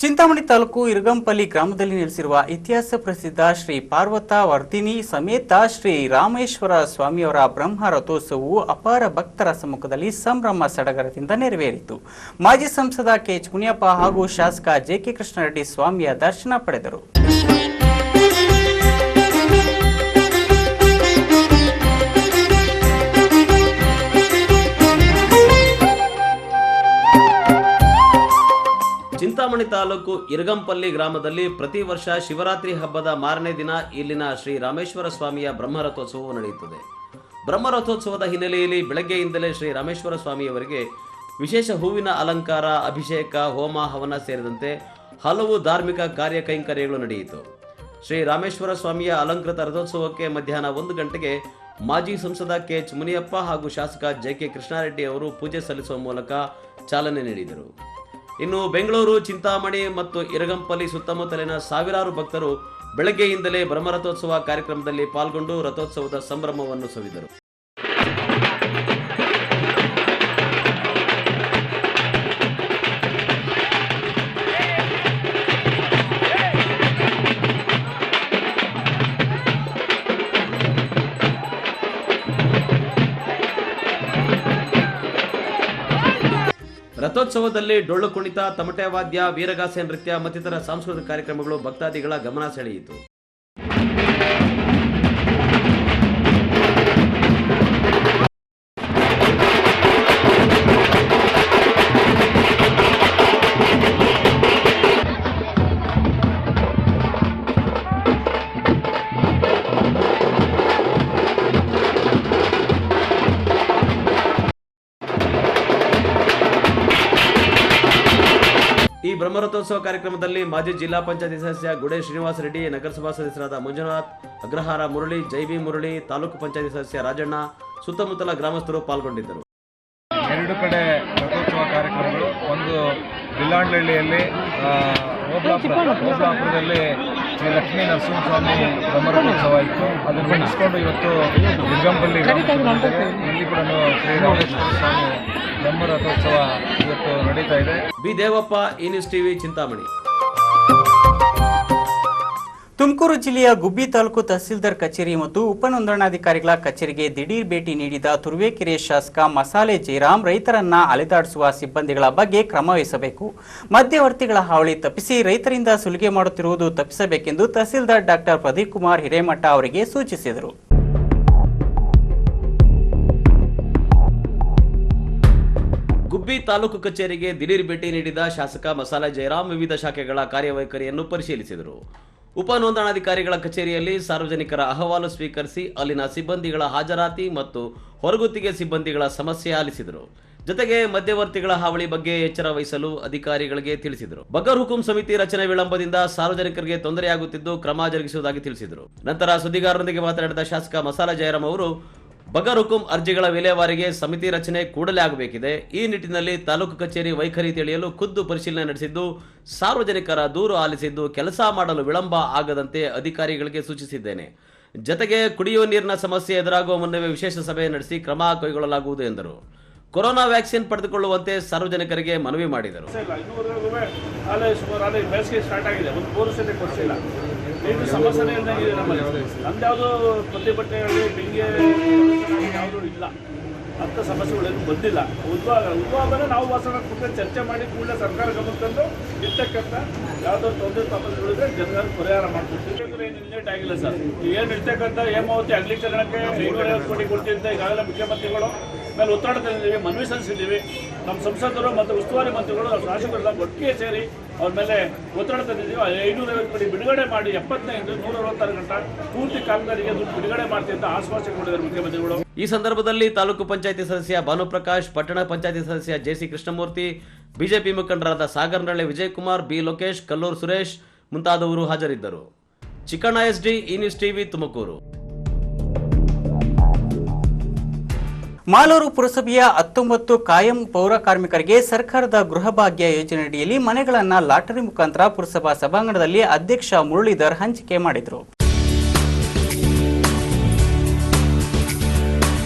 ಚಿಂತಾಮಣಿ ತಾಲೂಕು ಇರಗಂಪಲ್ಲಿ ಗ್ರಾಮದಲ್ಲಿ ನೆಲೆಸಿರುವ ಇತಿಹಾಸ ಪ್ರಸಿದ್ಧ ಶ್ರೀ ಪಾರ್ವತ ವರ್ಧಿನಿ ಸಮೇತ ಶ್ರೀ ರಾಮೇಶ್ವರ ಸ್ವಾಮಿಯವರ ಬ್ರಹ್ಮ ರಥೋತ್ಸವವು ಅಪಾರ ಭಕ್ತರ ಸಮ್ಮುಖದಲ್ಲಿ ಸಂಭ್ರಮ ಸಡಗರದಿಂದ ನೆರವೇರಿತು. ಮಾಜಿ ಸಂಸದ KH ಮುನಿಯಪ್ಪ ಹಾಗೂ ಶಾಸಕ JK ಕೃಷ್ಣಾರೆಡ್ಡಿ ಸ್ವಾಮಿಯ ದರ್ಶನ ಪಡೆದರು. ಚಿಂತಾಮಣಿ ತಾಲೂಕು ಇರಗಂಪಲ್ಲಿ ಗ್ರಾಮದಲ್ಲಿ ಪ್ರತಿ ವರ್ಷ ಶಿವರಾತ್ರಿ ಹಬ್ಬದ ಮಾರನೇ ದಿನ ಇಲ್ಲಿನ ಶ್ರೀ ರಾಮೇಶ್ವರ ಸ್ವಾಮಿಯ ಬ್ರಹ್ಮರಥೋತ್ಸವವು ನಡೆಯುತ್ತದೆ. ಬ್ರಹ್ಮರಥೋತ್ಸವದ ಹಿನ್ನೆಲೆಯಲ್ಲಿ ಬೆಳಗ್ಗೆಯಿಂದಲೇ ಶ್ರೀ ರಾಮೇಶ್ವರ ಸ್ವಾಮಿಯವರಿಗೆ ವಿಶೇಷ ಹೂವಿನ ಅಲಂಕಾರ, ಅಭಿಷೇಕ, ಹೋಮ ಹವನ ಸೇರಿದಂತೆ ಹಲವು ಧಾರ್ಮಿಕ ಕಾರ್ಯಕೈಂಕರ್ಯಗಳು ನಡೆಯಿತು. ಶ್ರೀ ರಾಮೇಶ್ವರ ಸ್ವಾಮಿಯ ಅಲಂಕೃತ ರಥೋತ್ಸವಕ್ಕೆ ಮಧ್ಯಾಹ್ನ 1 ಗಂಟೆಗೆ ಮಾಜಿ ಸಂಸದ KH ಮುನಿಯಪ್ಪ ಹಾಗೂ ಶಾಸಕ JK ಕೃಷ್ಣಾರೆಡ್ಡಿ ಅವರು ಪೂಜೆ ಸಲ್ಲಿಸುವ ಮೂಲಕ ಚಾಲನೆ ನೀಡಿದರು. ಇನ್ನು ಬೆಂಗಳೂರು, ಚಿಂತಾಮಣಿ ಮತ್ತು ಇರಗಂಪಲ್ಲಿ ಸುತ್ತಮುತ್ತಲಿನ ಸಾವಿರಾರು ಭಕ್ತರು ಬೆಳಗ್ಗೆಯಿಂದಲೇ ಬ್ರಹ್ಮರಥೋತ್ಸವ ಕಾರ್ಯಕ್ರಮದಲ್ಲಿ ಪಾಲ್ಗೊಂಡು ರಥೋತ್ಸವದ ಸಂಭ್ರಮವನ್ನು ಸವಿದರು. ರಥೋತ್ಸವದಲ್ಲಿ ಡೊಳ್ಳು ಕುಣಿತ, ತಮಟೆ ವಾದ್ಯ, ವೀರಗಾಸೆ ನೃತ್ಯ ಮತ್ತಿತರ ಸಾಂಸ್ಕೃತಿಕ ಕಾರ್ಯಕ್ರಮಗಳು ಭಕ್ತಾದಿಗಳ ಗಮನ ಸೆಳೆಯಿತು. ಈ ಬ್ರಹ್ಮರಥೋತ್ಸವ ಕಾರ್ಯಕ್ರಮದಲ್ಲಿ ಮಾಜಿ ಜಿಲ್ಲಾ ಪಂಚಾಯತಿ ಸದಸ್ಯ ಗುಡೆ ಶ್ರೀನಿವಾಸ ರೆಡ್ಡಿ, ನಗರಸಭಾ ಸದಸ್ಯರಾದ ಮಂಜುನಾಥ್, ಅಗ್ರಹಾರ ಮುರಳಿ, ಜೈಬಿ ಮುರಳಿ, ತಾಲೂಕು ಪಂಚಾಯತಿ ಸದಸ್ಯ ರಾಜಣ್ಣ, ಸುತ್ತಮುತ್ತಲ ಗ್ರಾಮಸ್ಥರು ಪಾಲ್ಗೊಂಡಿದ್ದರು. 2 ಕಡೆ ರಥೋತ್ಸವ ಕಾರ್ಯಕ್ರಮಗಳು, ಒಂದು ಬಿಲ್ಲಾಂಡಹಳ್ಳಿಯಲ್ಲಿ ಓಬಳಾಪುರದಲ್ಲಿ ಶ್ರೀ ಲಕ್ಷ್ಮೀ ನರಸಿಂಹಸ್ವಾಮಿ ಬ್ರಹ್ಮರಥೋತ್ಸವ ಇತ್ತು. ಅದನ್ನು ಮುಗಿಸ್ಕೊಂಡು ಇವತ್ತು ಇರಗಂಪಲ್ಲಿ ಇಲ್ಲಿ ಕೂಡ ಶ್ರೀ ರಾಮೇಶ್ವರ ಸ್ವಾಮಿ ಬ್ರಹ್ಮರಥೋತ್ಸವ ಇವತ್ತು ನಡೀತಾ ಇದೆ. ಬಿ ದೇವಪ್ಪ, ಈ ನ್ಯೂಸ್ ಟಿವಿ, ಚಿಂತಾಮಣಿ. ತುಮಕೂರು ಜಿಲ್ಲೆಯ ಗುಬ್ಬಿ ತಾಲೂಕು ತಹಸೀಲ್ದಾರ್ ಕಚೇರಿ ಮತ್ತು ಉಪನೋಂದಣಾಧಿಕಾರಿಗಳ ಕಚೇರಿಗೆ ದಿಢೀರ್ ಭೇಟಿ ನೀಡಿದ ತುರುವೇಕೆರೆ ಶಾಸಕ ಮಸಾಲೆ ಜಯರಾಮ್ ರೈತರನ್ನ ಅಲೆದಾಡಿಸುವ ಸಿಬ್ಬಂದಿಗಳ ಬಗ್ಗೆ ಕ್ರಮ ವಹಿಸಬೇಕು, ಮಧ್ಯವರ್ತಿಗಳ ಹಾವಳಿ ತಪ್ಪಿಸಿ ರೈತರಿಂದ ಸುಲಿಗೆ ಮಾಡುತ್ತಿರುವುದು ತಪ್ಪಿಸಬೇಕೆಂದು ತಹಸೀಲ್ದಾರ್ ಡಾಕ್ಟರ್ ಪ್ರದೀಪ್ ಕುಮಾರ್ ಹಿರೇಮಠ ಅವರಿಗೆ ಸೂಚಿಸಿದರು. ಗುಬ್ಬಿ ತಾಲೂಕು ಕಚೇರಿಗೆ ದಿಢೀರ್ ಭೇಟಿ ನೀಡಿದ ಶಾಸಕ ಮಸಾಲೆ ಜಯರಾಮ್ ವಿವಿಧ ಶಾಖೆಗಳ ಕಾರ್ಯವೈಖರಿಯನ್ನು ಪರಿಶೀಲಿಸಿದರು. ಉಪನೋಂದಣಾಧಿಕಾರಿಗಳ ಕಚೇರಿಯಲ್ಲಿ ಸಾರ್ವಜನಿಕರ ಅಹವಾಲು ಸ್ವೀಕರಿಸಿ ಅಲ್ಲಿನ ಸಿಬ್ಬಂದಿಗಳ ಹಾಜರಾತಿ ಮತ್ತು ಹೊರಗುತ್ತಿಗೆ ಸಿಬ್ಬಂದಿಗಳ ಸಮಸ್ಯೆ ಆಲಿಸಿದರು. ಜೊತೆಗೆ ಮಧ್ಯವರ್ತಿಗಳ ಹಾವಳಿ ಬಗ್ಗೆ ಎಚ್ಚರ ವಹಿಸಲು ಅಧಿಕಾರಿಗಳಿಗೆ ತಿಳಿಸಿದರು. ಬಗರ್ ಹುಕುಂ ಸಮಿತಿ ರಚನೆ ವಿಳಂಬದಿಂದ ಸಾರ್ವಜನಿಕರಿಗೆ ತೊಂದರೆಯಾಗುತ್ತಿದ್ದು ಕ್ರಮ ಜರುಗಿಸುವುದಾಗಿ ತಿಳಿಸಿದರು. ನಂತರ ಸುದ್ದಿಗಾರರೊಂದಿಗೆ ಮಾತನಾಡಿದ ಶಾಸಕ ಮಸಾಲೆ ಜಯರಾಮ್ ಅವರು ಬಗರ್ ಹುಕುಂ ಅರ್ಜಿಗಳ ವಿಲೇವಾರಿಗೆ ಸಮಿತಿ ರಚನೆ ಕೂಡಲೇ ಆಗಬೇಕಿದೆ. ಈ ನಿಟ್ಟಿನಲ್ಲಿ ತಾಲೂಕು ಕಚೇರಿ ವೈಖರಿ ತಿಳಿಯಲು ಖುದ್ದು ಪರಿಶೀಲನೆ ನಡೆಸಿದ್ದು ಸಾರ್ವಜನಿಕರ ದೂರು ಆಲಿಸಿದ್ದು ಕೆಲಸ ಮಾಡಲು ವಿಳಂಬ ಆಗದಂತೆ ಅಧಿಕಾರಿಗಳಿಗೆ ಸೂಚಿಸಿದ್ದೇನೆ. ಜತೆಗೆ ಕುಡಿಯುವ ನೀರಿನ ಸಮಸ್ಯೆ ಎದುರಾಗುವ ಮುನ್ನವೇ ವಿಶೇಷ ಸಭೆ ನಡೆಸಿ ಕ್ರಮ ಕೈಗೊಳ್ಳಲಾಗುವುದು ಎಂದರು. ಕೊರೋನಾ ವ್ಯಾಕ್ಸಿನ್ ಪಡೆದುಕೊಳ್ಳುವಂತೆ ಸಾರ್ವಜನಿಕರಿಗೆ ಮನವಿ ಮಾಡಿದರು. ಬೇಸಿಗೆ ಸ್ಟಾರ್ಟ್ ಆಗಿದೆ, ಒಂದು 3 ಸತಿ ಕೊಡಿಸಿಲ್ಲ. ನೀರು ಸಮಸ್ಯೆನೇ ಇದ್ದಂಗಿದೆ ನಮ್ಮಲ್ಲಿ. ನಮ್ದು ಪ್ರತಿಭಟನೆಗಳಲ್ಲಿ ಬೆಂಗೆ ಯಾವುದೂ ಇಲ್ಲ, ಅಂಥ ಸಮಸ್ಯೆಗಳೇನು ಬಂದಿಲ್ಲ. ಉದ್ಭವನೇ ನಾವು ವಾಸನ ಕೂತ್ಕೊಂಡು ಚರ್ಚೆ ಮಾಡಿ ಕೂಡಲೇ ಸರ್ಕಾರ ಗಮನ ತಂದು ಇರ್ತಕ್ಕಂಥ ಯಾವುದೋ ತೊಂದರೆ ಸಮಸ್ಯೆಗಳಿದ್ರೆ ಜನರ ಪರಿಹಾರ ಮಾಡ್ಕೊಡ್ತೀವಿ. ಏನು ಲೇಟ್ ಆಗಿಲ್ಲ ಸರ್. ಏನು ಇರ್ತಕ್ಕಂಥ ಹೇಮಾವತಿ ಅಗಲೀಕರಣಕ್ಕೆ 550 ಕೋಟಿ ಕೊಡ್ತಿದ್ದ ಈಗಾಗಲೇ ಮುಖ್ಯಮಂತ್ರಿಗಳು ಮೇಲೆ ಒತ್ತಡ ತಂದಿದ್ದೀವಿ, ಮನವಿ ಸಲ್ಲಿಸಿದ್ದೀವಿ. ನಮ್ಮ ಸಂಸದರು ಮತ್ತು ಉಸ್ತುವಾರಿ ಮಂತ್ರಿಗಳು ಶಾಸಕರೆಲ್ಲ ಒಟ್ಟಿಗೆ ಸೇರಿ ಅವ್ರ ಮೇಲೆ ಒತ್ತಡ ತಂದಿದ್ದೀವಿ. 550 ಕೋಟಿ ಬಿಡುಗಡೆ ಮಾಡಿ 75 166 ಗಂಟೆ ಪೂರ್ತಿ ಕಾಮಗಾರಿಗೆ ದುಡ್ಡು ಬಿಡುಗಡೆ ಮಾಡ್ತೀವಿ ಅಂತ ಆಶ್ವಾಸನೆ ಕೊಟ್ಟಿದ್ದಾರೆ ಮುಖ್ಯಮಂತ್ರಿಗಳು. ಈ ಸಂದರ್ಭದಲ್ಲಿ ತಾಲೂಕು ಪಂಚಾಯತಿ ಸದಸ್ಯ ಭಾನುಪ್ರಕಾಶ್, ಪಟ್ಟಣ ಪಂಚಾಯತಿ ಸದಸ್ಯ JC ಕೃಷ್ಣಮೂರ್ತಿ, ಬಿಜೆಪಿ ಮುಖಂಡರಾದ ಸಾಗರನಹಳ್ಳಿ ವಿಜಯಕುಮಾರ್, ಬಿ ಲೋಕೇಶ್, ಕಲ್ಲೂರು ಸುರೇಶ್ ಮುಂತಾದವರು ಹಾಜರಿದ್ದರು. ಚಿಕ್ಕಣ್ಣ SD, ಈ ನ್ಯೂಸ್ ಟಿವಿ, ತುಮಕೂರು. ಮಾಲೂರು ಪುರಸಭೆಯ 19 ಕಾಯಂ ಪೌರ ಕಾರ್ಮಿಕರಿಗೆ ಸರ್ಕಾರದ ಗೃಹ ಭಾಗ್ಯ ಯೋಜನೆಯಡಿಯಲ್ಲಿ ಮನೆಗಳನ್ನು ಲಾಟರಿ ಮುಖಾಂತರ ಪುರಸಭಾ ಸಭಾಂಗಣದಲ್ಲಿ ಅಧ್ಯಕ್ಷ ಮುರಳೀಧರ್ ಹಂಚಿಕೆ ಮಾಡಿದರು.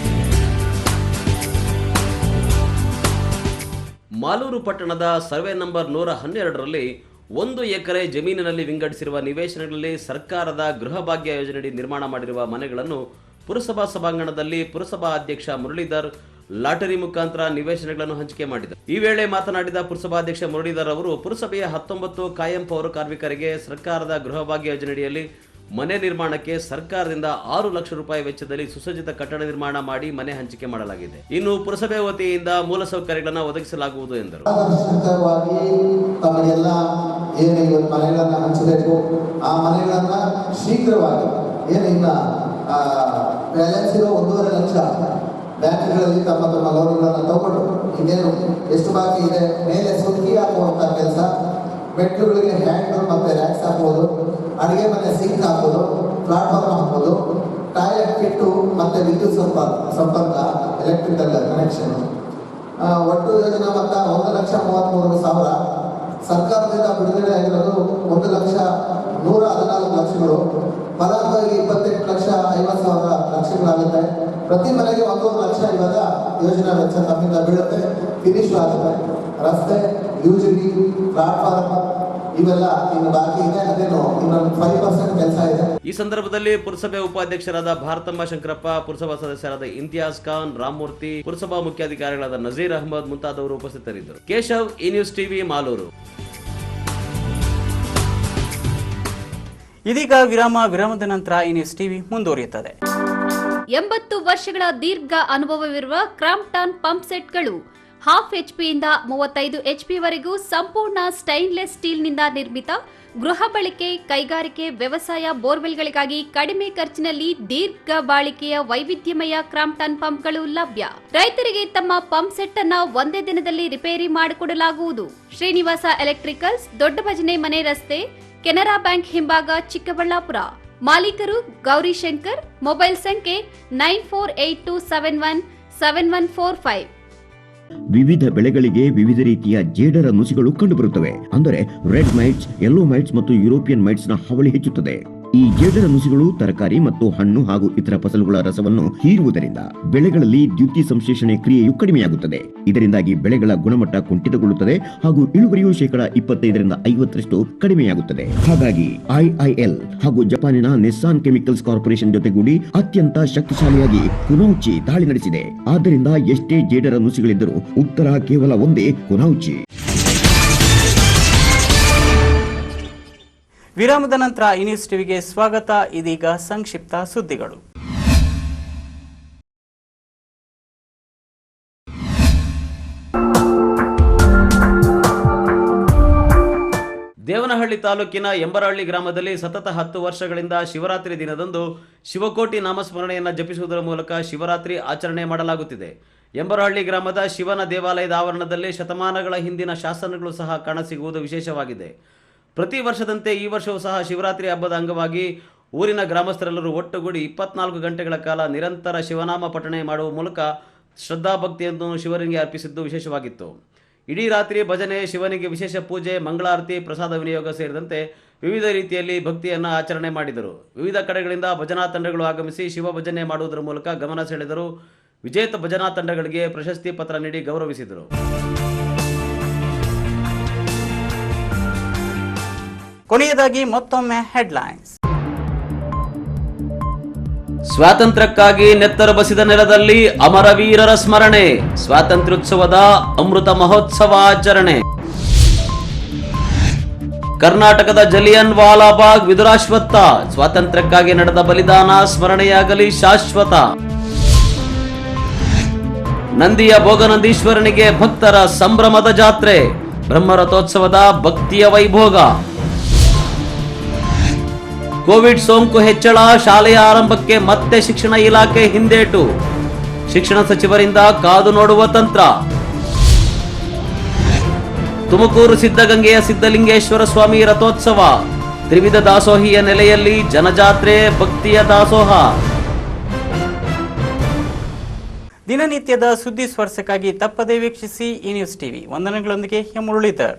ಮಾಲೂರು ಪಟ್ಟಣದ ಸರ್ವೆ ನಂಬರ್ 112ರಲ್ಲಿ 1 ಎಕರೆ ಜಮೀನಿನಲ್ಲಿ ವಿಂಗಡಿಸಿರುವ ನಿವೇಶನಗಳಲ್ಲಿ ಸರ್ಕಾರದ ಗೃಹ ಭಾಗ್ಯ ಯೋಜನೆಯಡಿ ನಿರ್ಮಾಣ ಮಾಡಿರುವ ಮನೆಗಳನ್ನು ಪುರಸಭಾ ಸಭಾಂಗಣದಲ್ಲಿ ಪುರಸಭಾ ಅಧ್ಯಕ್ಷ ಮುರಳೀಧರ್ ಲಾಟರಿ ಮುಖಾಂತರ ನಿವೇಶನಗಳನ್ನು ಹಂಚಿಕೆ ಮಾಡಿದರು. ಈ ವೇಳೆ ಮಾತನಾಡಿದ ಪುರಸಭಾಧ್ಯಕ್ಷ ಮುರಳೀಧರ್ ಅವರು ಪುರಸಭೆಯ 19 ಕಾಯಂ ಪೌರ ಕಾರ್ಮಿಕರಿಗೆ ಸರ್ಕಾರದ ಗೃಹ ಭಾಗ್ಯ ಯೋಜನೆಯಡಿಯಲ್ಲಿ ಮನೆ ನಿರ್ಮಾಣಕ್ಕೆ ಸರ್ಕಾರದಿಂದ 6 ಲಕ್ಷ ರೂಪಾಯಿ ವೆಚ್ಚದಲ್ಲಿ ಸುಸಜ್ಜಿತ ಕಟ್ಟಡ ನಿರ್ಮಾಣ ಮಾಡಿ ಮನೆ ಹಂಚಿಕೆ ಮಾಡಲಾಗಿದೆ. ಇನ್ನು ಪುರಸಭೆ ವತಿಯಿಂದ ಮೂಲಸೌಕರ್ಯಗಳನ್ನು ಒದಗಿಸಲಾಗುವುದು ಎಂದರು. ತಮಗೆಲ್ಲ ಏನು ಮನೆಗಳನ್ನ ಹಂಚಬೇಕು ಆ ಮನೆಗಳನ್ನ ಶೀಘ್ರವಾಗಿ ಏನಿಲ್ಲ ಬ್ಯಾಲೆನ್ಸ್ ಇರೋ 1.5 ಲಕ್ಷ ಬ್ಯಾಂಕ್ಗಳಲ್ಲಿ ತಮ್ಮ ಲೋನ್ಗಳನ್ನು ತಗೊಂಡು ಇನ್ನೇನು ಎಷ್ಟು ಬಾಕಿ ಇದೆ ಮೇಲೆ ಸುತ್ತಿ ಹಾಕುವಂತ ಕೆಲಸ, ಮೆಟ್ಲುಗಳಿಗೆ ಹ್ಯಾಂಡ್ ಮತ್ತೆ ರ್ಯಾಕ್ಸ್ ಹಾಕೋದು, ಅಡಿಗೆ ಮನೆ ಸಿಂಕ್ ಹಾಕೋದು, ಪ್ಲಾಟ್ಫಾರ್ಮ್ ಹಾಕೋದು, ಟಾಯ್ಲೆಟ್ ಕಿಟ್ಟು ಮತ್ತೆ ವಿದ್ಯುತ್ ಸಂಪರ್ಕ ಎಲೆಕ್ಟ್ರಿಕಲ್ ಕನೆಕ್ಷನ್, ಒಟ್ಟು ಯೋಜನಾ ಮೊತ್ತ 1,33,000. ಸರ್ಕಾರದಿಂದ ಬಿಡುಗಡೆ ಆಗಿರೋದು 1,114 ಲಕ್ಷಗಳು. ಫಲಾನುಭವಿಗೆ 28,50,000 ಲಕ್ಷಗಳಾಗುತ್ತೆ. ಪ್ರತಿ ಮನೆಗೆ 1 ಲಕ್ಷ ಇವಾಗ ಯೋಜನಾ ವೆಚ್ಚ ತಮ್ಮಿಂದ ಬೀಳುತ್ತೆ, ಫಿನಿಶ್ ಆಗುತ್ತೆ. ರಸ್ತೆ, ಯುಜಿಡಿ, ಪ್ಲಾಟ್ಫಾರ್ಮ್ ಇವೆಲ್ಲ ಇನ್ನು ಬಾಕಿ ಇದೆ. ಅದೇನು ಇನ್ನೊಂದು 5% ಕೆಲಸ ಇದೆ. ಈ ಸಂದರ್ಭದಲ್ಲಿ ಪುರಸಭೆ ಉಪಾಧ್ಯಕ್ಷರಾದ ಭಾರತಮ್ಮ ಶಂಕರಪ್ಪ, ಪುರಸಭಾ ಸದಸ್ಯರಾದ ಇಂತಿಯಾಜ್ ಖಾನ್, ರಾಮಮೂರ್ತಿ, ಪುರಸಭಾ ಮುಖ್ಯಾಧಿಕಾರಿಗಳಾದ ನಜೀರ್ ಅಹಮದ್ ಮುಂತಾದವರು ಉಪಸ್ಥಿತರಿದ್ದರು. ಕೇಶವ್, ಈ ನ್ಯೂಸ್ ಟಿವಿ, ಮಾಲೂರು. ಇದೀಗ ವಿರಾಮದ ನಂತರ ಈ ನ್ಯೂಸ್ ಟಿವಿ ಮುಂದುವರಿಯುತ್ತದೆ. 80 ವರ್ಷಗಳ ದೀರ್ಘ ಅನುಭವವಿರುವ ಕ್ರಾಂಪ್ಟನ್ ಪಂಪ್ ಸೆಟ್ಗಳು 12 HP-ಯಿಂದ 35 HP-ವರೆಗೂ ಸಂಪೂರ್ಣ ಸ್ಟೈನ್ಲೆಸ್ ಸ್ಟೀಲ್ನಿಂದ ನಿರ್ಮಿತ ಗೃಹ ಬಳಕೆ, ಕೈಗಾರಿಕೆ, ವ್ಯವಸಾಯ ಬೋರ್ವೆಲ್ಗಳಿಗಾಗಿ ಕಡಿಮೆ ಖರ್ಚಿನಲ್ಲಿ ದೀರ್ಘ ಬಾಳಿಕೆಯ ವೈವಿಧ್ಯಮಯ ಕ್ರಾಂಪ್ಟನ್ ಪಂಪ್ಗಳು ಲಭ್ಯ. ರೈತರಿಗೆ ತಮ್ಮ ಪಂಪ್ ಸೆಟ್ ಅನ್ನ ಒಂದೇ ದಿನದಲ್ಲಿ ರಿಪೇರಿ ಮಾಡಿಕೊಡಲಾಗುವುದು. ಶ್ರೀನಿವಾಸ ಎಲೆಕ್ಟ್ರಿಕಲ್ಸ್, ದೊಡ್ಡ ಭಜನೆ ಮನೆ ರಸ್ತೆ, ಕೆನರಾ ಬ್ಯಾಂಕ್ ಹಿಂಭಾಗ, ಚಿಕ್ಕಬಳ್ಳಾಪುರ. ಮಾಲೀಕರು ಗೌರಿಶಂಕರ್. ಮೊಬೈಲ್ ಸಂಖ್ಯೆ 9482717145. ವಿವಿಧ ಬೆಳೆಗಳಿಗೆ ವಿವಿಧ ರೀತಿಯ ಜೇಡರ ನುಸಿಗಳು ಕಂಡುಬರುತ್ತವೆ. ಅಂದರೆ ರೆಡ್ ಮೈಟ್ಸ್, ಯೆಲ್ಲೋ ಮೈಟ್ಸ್ ಮತ್ತು ಯುರೋಪಿಯನ್ ಮೈಟ್ಸ್ ನ ಹಾವಳಿ ಹೆಚ್ಚುತ್ತದೆ. ಈ ಜೇಡರ ನುಸಿಗಳು ತರಕಾರಿ ಮತ್ತು ಹಣ್ಣು ಹಾಗೂ ಇತರ ಫಸಲುಗಳ ರಸವನ್ನು ಹೀರುವುದರಿಂದ ಬೆಳೆಗಳಲ್ಲಿ ದ್ಯುತಿ ಸಂಶ್ಲೇಷಣೆ ಕ್ರಿಯೆಯು ಕಡಿಮೆಯಾಗುತ್ತದೆ. ಇದರಿಂದಾಗಿ ಬೆಳೆಗಳ ಗುಣಮಟ್ಟ ಕುಂಠಿತಗೊಳ್ಳುತ್ತದೆ ಹಾಗೂ ಇಳುವರಿಯು 25% 50% ಕಡಿಮೆಯಾಗುತ್ತದೆ. ಹಾಗಾಗಿ IIL ಹಾಗೂ ಜಪಾನಿನ ನೆಸ್ಸಾನ್ ಕೆಮಿಕಲ್ಸ್ ಕಾರ್ಪೊರೇಷನ್ ಜೊತೆಗೂಡಿ ಅತ್ಯಂತ ಶಕ್ತಿಶಾಲಿಯಾಗಿ ಕುನೌಚಿ ದಾಳಿ ನಡೆಸಿದೆ. ಆದ್ದರಿಂದ ಎಷ್ಟೇ ಜೇಡರ ನುಸಿಗಳಿದ್ದರೂ ಉತ್ತರ ಕೇವಲ ಒಂದೇ, ಕುನೌಚಿ. ವಿರಾಮದ ನಂತರ ಈ ನ್ಯೂಸ್ ಟಿವಿಗೆ ಸ್ವಾಗತ. ಇದೀಗ ಸಂಕ್ಷಿಪ್ತ ಸುದ್ದಿಗಳು. ದೇವನಹಳ್ಳಿ ತಾಲೂಕಿನ ಎಂಬರಹಳ್ಳಿ ಗ್ರಾಮದಲ್ಲಿ ಸತತ 10 ವರ್ಷಗಳಿಂದ ಶಿವರಾತ್ರಿ ದಿನದಂದು ಶಿವಕೋಟಿ ನಾಮಸ್ಮರಣೆಯನ್ನು ಜಪಿಸುವುದರ ಮೂಲಕ ಶಿವರಾತ್ರಿ ಆಚರಣೆ ಮಾಡಲಾಗುತ್ತಿದೆ. ಎಂಬರಹಳ್ಳಿ ಗ್ರಾಮದ ಶಿವನ ದೇವಾಲಯದ ಆವರಣದಲ್ಲಿ ಶತಮಾನಗಳ ಹಿಂದಿನ ಶಾಸನಗಳು ಸಹ ಕಾಣಸಿಗುವುದು ವಿಶೇಷವಾಗಿದೆ. ಪ್ರತಿ ವರ್ಷದಂತೆ ಈ ವರ್ಷವೂ ಸಹ ಶಿವರಾತ್ರಿ ಹಬ್ಬದ ಅಂಗವಾಗಿ ಊರಿನ ಗ್ರಾಮಸ್ಥರೆಲ್ಲರೂ ಒಟ್ಟುಗೂಡಿ 24 ಗಂಟೆಗಳ ಕಾಲ ನಿರಂತರ ಶಿವನಾಮ ಪಠಣೆ ಮಾಡುವ ಮೂಲಕ ಶ್ರದ್ಧಾಭಕ್ತಿಯನ್ನು ಶಿವನಿಗೆ ಅರ್ಪಿಸಿದ್ದು ವಿಶೇಷವಾಗಿತ್ತು. ಇಡೀ ರಾತ್ರಿ ಭಜನೆ, ಶಿವನಿಗೆ ವಿಶೇಷ ಪೂಜೆ, ಮಂಗಳಾರತಿ, ಪ್ರಸಾದ ವಿನಿಯೋಗ ಸೇರಿದಂತೆ ವಿವಿಧ ರೀತಿಯಲ್ಲಿ ಭಕ್ತಿಯನ್ನು ಆಚರಣೆ ಮಾಡಿದರು. ವಿವಿಧ ಕಡೆಗಳಿಂದ ಭಜನಾ ತಂಡಗಳು ಆಗಮಿಸಿ ಶಿವ ಭಜನೆ ಮಾಡುವುದರ ಮೂಲಕ ಗಮನ ಸೆಳೆದರು. ವಿಜೇತ ಭಜನಾ ತಂಡಗಳಿಗೆ ಪ್ರಶಸ್ತಿ ಪತ್ರ ನೀಡಿ ಗೌರವಿಸಿದರು. ಕೊನೆಯದಾಗಿ ಮತ್ತೊಮ್ಮೆ ಹೆಡ್ಲೈನ್ಸ್. ಸ್ವಾತಂತ್ರ್ಯಕ್ಕಾಗಿ ನೆತ್ತರ ಬಸಿದ ನೆಲದಲ್ಲಿ ಅಮರವೀರರ ಸ್ಮರಣೆ, ಸ್ವಾತಂತ್ರ್ಯೋತ್ಸವದ ಅಮೃತ ಮಹೋತ್ಸವ ಆಚರಣೆ. ಕರ್ನಾಟಕದ ಜಲಿಯನ್ ವಾಲಾಬಾಗ್ ವಿದುರಾಶ್ವತ್ಥ, ಸ್ವಾತಂತ್ರ್ಯಕ್ಕಾಗಿ ನಡೆದ ಬಲಿದಾನ ಸ್ಮರಣೆಯಾಗಲಿ ಶಾಶ್ವತ. ನಂದಿಯ ಭೋಗನಂದೀಶ್ವರನಿಗೆ ಭಕ್ತರ ಸಂಭ್ರಮದ ಜಾತ್ರೆ, ಬ್ರಹ್ಮರಥೋತ್ಸವದ ಭಕ್ತಿಯ ವೈಭೋಗ. ಕೋವಿಡ್ ಸೋಂಕು ಹೆಚ್ಚಳ, ಶಾಲೆಯ ಆರಂಭಕ್ಕೆ ಮತ್ತೆ ಶಿಕ್ಷಣ ಇಲಾಖೆ ಹಿಂದೇಟು, ಶಿಕ್ಷಣ ಸಚಿವರಿಂದ ಕಾದು ನೋಡುವ ತಂತ್ರ. ತುಮಕೂರು ಸಿದ್ಧಗಂಗೆಯ ಸಿದ್ಧಲಿಂಗೇಶ್ವರ ಸ್ವಾಮಿ ರಥೋತ್ಸವ, ತ್ರಿವಿಧ ದಾಸೋಹಿಯ ನೆಲೆಯಲ್ಲಿ ಜನಜಾತ್ರೆ, ಭಕ್ತಿಯ ದಾಸೋಹ. ದಿನನಿತ್ಯದ ಸುದ್ದಿ ಸ್ಪರ್ಶಕ್ಕಾಗಿ ತಪ್ಪದೇ ವೀಕ್ಷಿಸಿ ಈ ನ್ಯೂಸ್ ಟಿವಿ. ವಂದನೆಗಳೊಂದಿಗೆ ಎಂ ಮುರಳೀಧರ್.